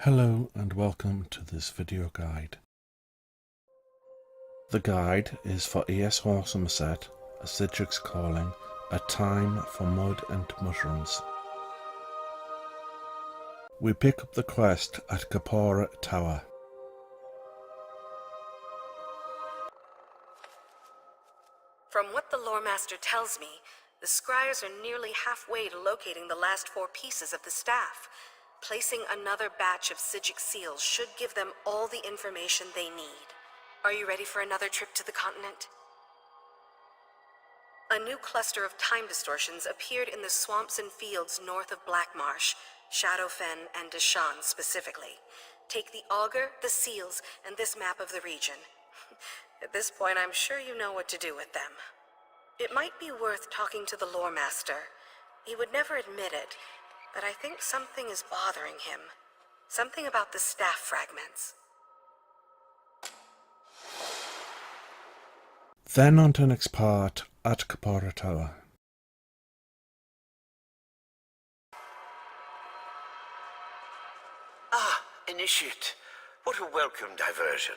Hello and welcome to this video guide. The guide is for ESO Summerset, a Psijics Calling, a time for mud and mushrooms. We pick up the quest at Kapora Tower. From what the lore master tells me, the scryers are nearly halfway to locating the last 4 pieces of the staff. Placing another batch of Psijic seals should give them all the information they need. Are you ready for another trip to the continent? A new cluster of time distortions appeared in the swamps and fields north of Blackmarsh, Shadowfen, and Deshan specifically. Take the auger, the seals, and this map of the region. At this point, I'm sure you know what to do with them. It might be worth talking to the lore master. He would never admit it, but I think something is bothering him. Something about the staff fragments. Then on to the next part at Kapora Tower. Ah, Initiate. What a welcome diversion.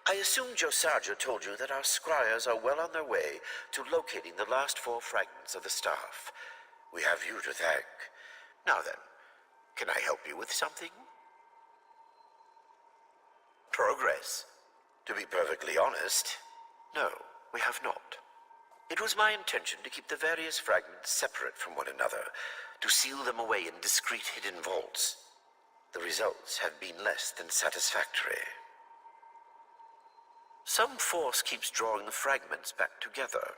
I assume Josarja told you that our scryers are well on their way to locating the last 4 fragments of the staff. We have you to thank. Now then, can I help you with something? Progress? To be perfectly honest, no, we have not. It was my intention to keep the various fragments separate from one another, to seal them away in discreet hidden vaults. The results have been less than satisfactory. Some force keeps drawing the fragments back together.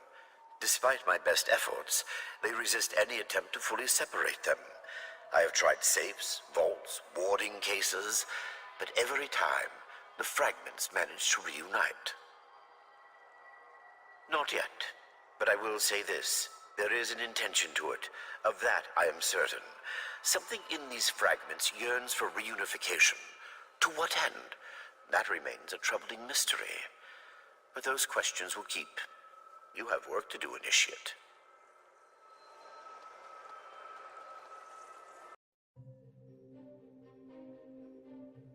Despite my best efforts, they resist any attempt to fully separate them. I have tried safes, vaults, warding cases, but every time, the fragments manage to reunite. Not yet, but I will say this. There is an intention to it. Of that I am certain. Something in these fragments yearns for reunification. To what end? That remains a troubling mystery. But those questions will keep. You have work to do, Initiate.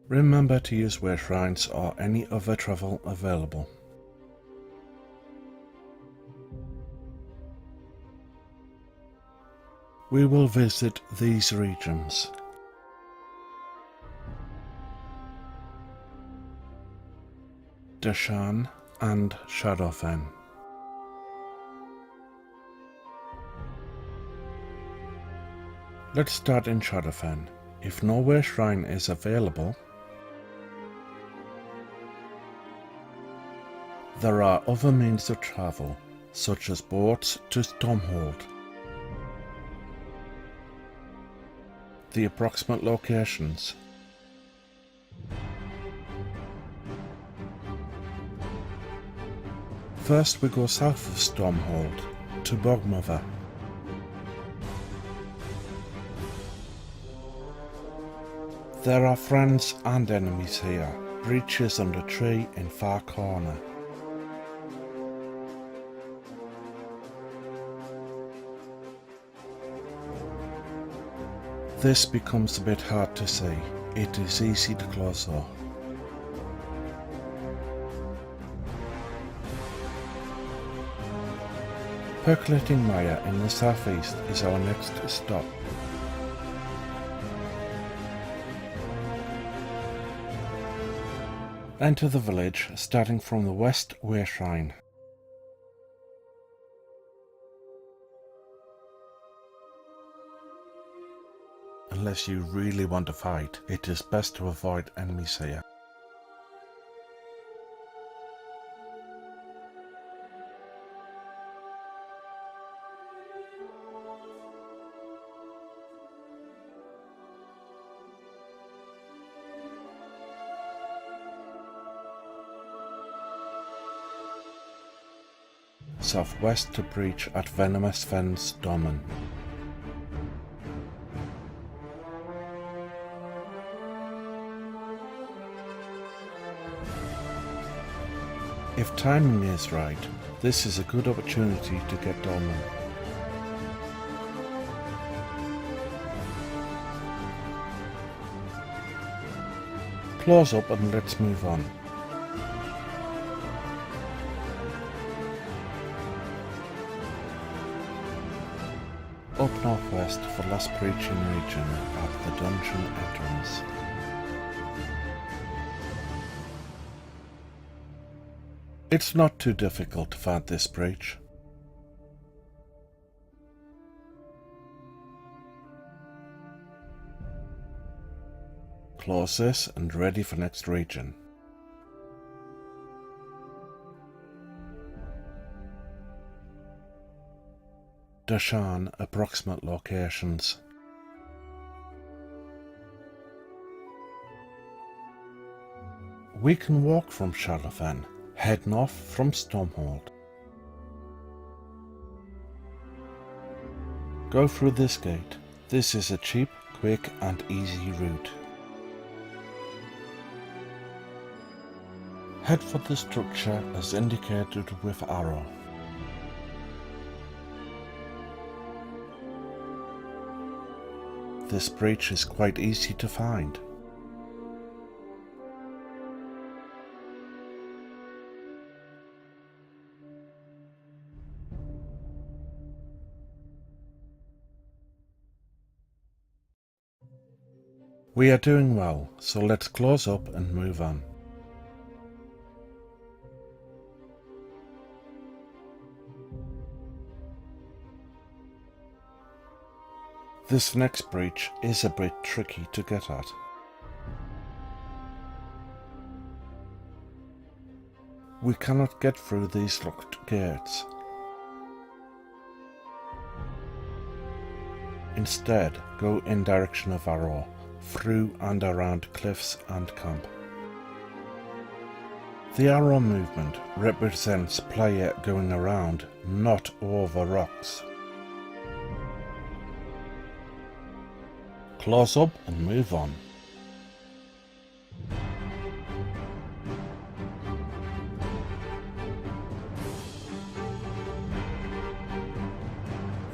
Remember to use Wayshrines or any other travel available. We will visit these regions. Deshan and Shadowfen. Let's start in Shadowfen. If no Wayshrine is available, there are other means of travel, such as boats to Stormhold. The approximate locations. First we go south of Stormhold to Bogmother. There are friends and enemies here. Breaches under tree in far corner. This becomes a bit hard to see. It is easy to close though. Percolating Mire in the southeast is our next stop. Enter the village starting from the west Wayshrine. Unless you really want to fight, it is best to avoid enemies here. Southwest to breach at Venomous Fens Domen. If timing is right, this is a good opportunity to get Dolmen. Close up and let's move on. Up northwest for last breaching region at the dungeon entrance. It's not too difficult to find this breach. Close this and ready for next region. Dashan approximate locations. We can walk from Shadowfen, head north from Stormhold. Go through this gate. This is a cheap, quick and easy route. Head for the structure as indicated with arrow. This breach is quite easy to find. We are doing well, so let's close up and move on. This next breach is a bit tricky to get at. We cannot get through these locked gates. Instead, go in direction of arrow, through and around cliffs and camp. The arrow movement represents player going around, not over rocks. Close up and move on.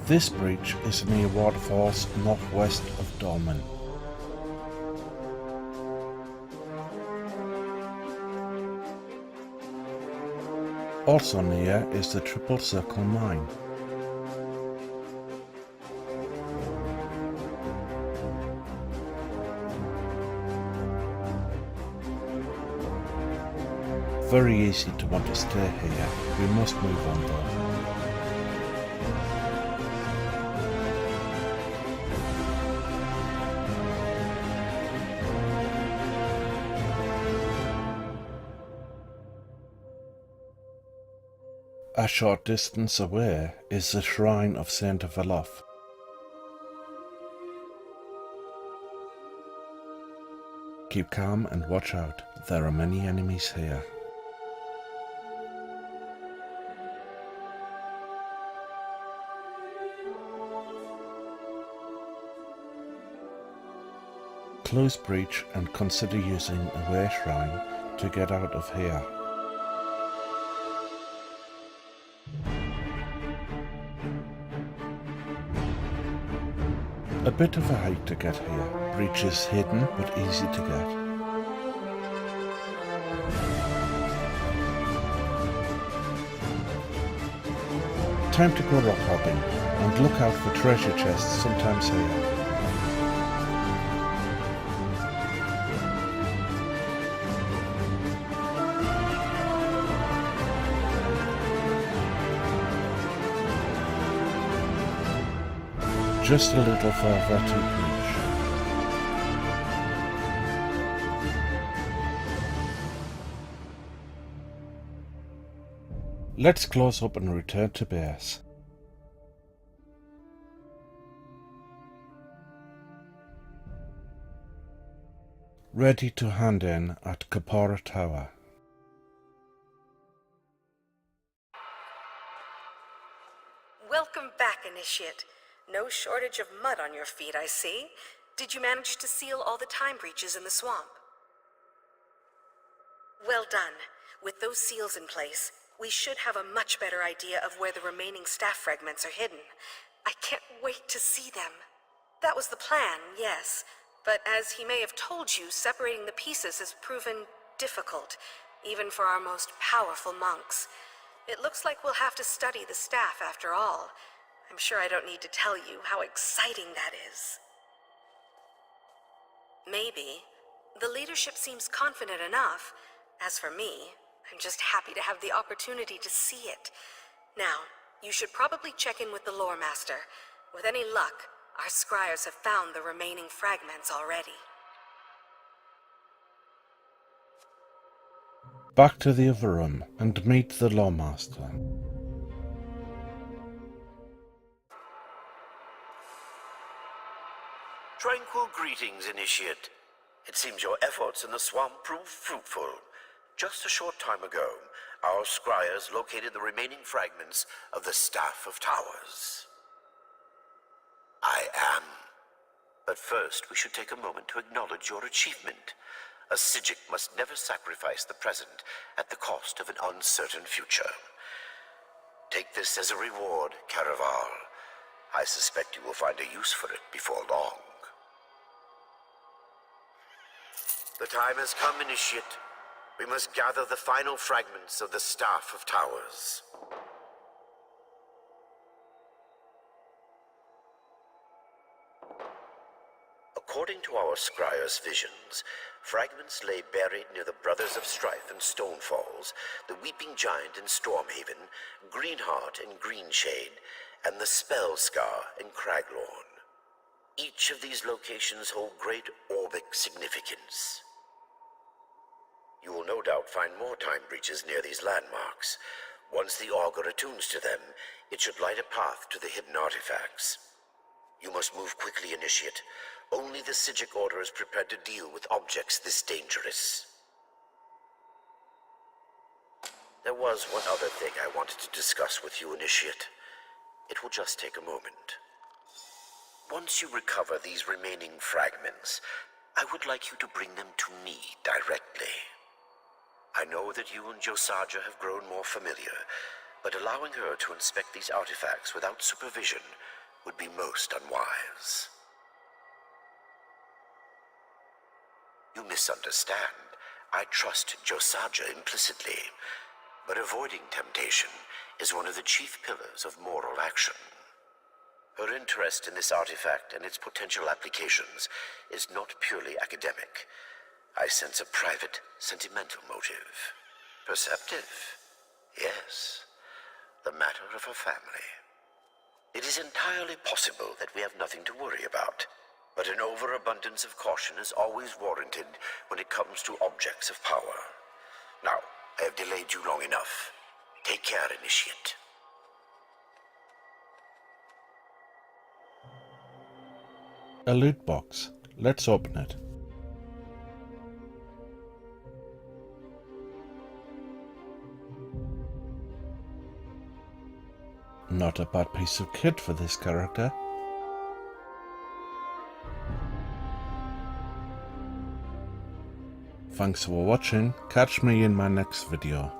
This breach is near waterfalls northwest of Dolmen. Also near is the Triple Circle Mine. Very easy to want to stay here. We must move on though. A short distance away is the shrine of Saint Veloth. Keep calm and watch out, there are many enemies here. Close breach and consider using a Wayshrine to get out of here. A bit of a hike to get here. Breach is hidden but easy to get. Time to go rock hopping and look out for treasure chests sometimes here. Just a little further to breach. Let's close up and return to base. Ready to hand in at Kapora Tower. Welcome back, Initiate. No shortage of mud on your feet, I see. Did you manage to seal all the time breaches in the swamp? Well done. With those seals in place, we should have a much better idea of where the remaining staff fragments are hidden. I can't wait to see them. That was the plan, yes, But as he may have told you, separating the pieces has proven difficult, even for our most powerful monks. It looks like we'll have to study the staff after all. I'm sure I don't need to tell you how exciting that is. Maybe. The leadership seems confident enough. As for me, I'm just happy to have the opportunity to see it. Now, you should probably check in with the lore master. With any luck, our scryers have found the remaining fragments already. Back to the other room and meet the lawmaster. Tranquil greetings, Initiate. It seems your efforts in the swamp proved fruitful. Just a short time ago, our scryers located the remaining fragments of the Staff of Towers. I am. But first, we should take a moment to acknowledge your achievement. A Psijic must never sacrifice the present at the cost of an uncertain future. Take this as a reward, Caraval. I suspect you will find a use for it before long. The time has come, Initiate. We must gather the final fragments of the Staff of Towers. According to our scryer's visions, fragments lay buried near the Brothers of Strife and Stonefalls, the Weeping Giant in Stormhaven, Greenheart and Greenshade, and the Spellscar in Craglorn. Each of these locations hold great orbic significance. You will no doubt find more time breaches near these landmarks. Once the augur attunes to them, it should light a path to the hidden artifacts. You must move quickly, Initiate. Only the Psijic Order is prepared to deal with objects this dangerous. There was one other thing I wanted to discuss with you, Initiate. It will just take a moment. Once you recover these remaining fragments, I would like you to bring them to me directly. I know that you and Josaja have grown more familiar, but allowing her to inspect these artifacts without supervision would be most unwise. You misunderstand. I trust Josaja implicitly, but avoiding temptation is one of the chief pillars of moral action. Her interest in this artifact and its potential applications is not purely academic. I sense a private, sentimental motive. Perceptive? Yes. The matter of her family. It is entirely possible that we have nothing to worry about, but an overabundance of caution is always warranted when it comes to objects of power. Now, I have delayed you long enough. Take care, Initiate. A loot box. Let's open it. Not a bad piece of kit for this character. Thanks for watching. Catch me in my next video.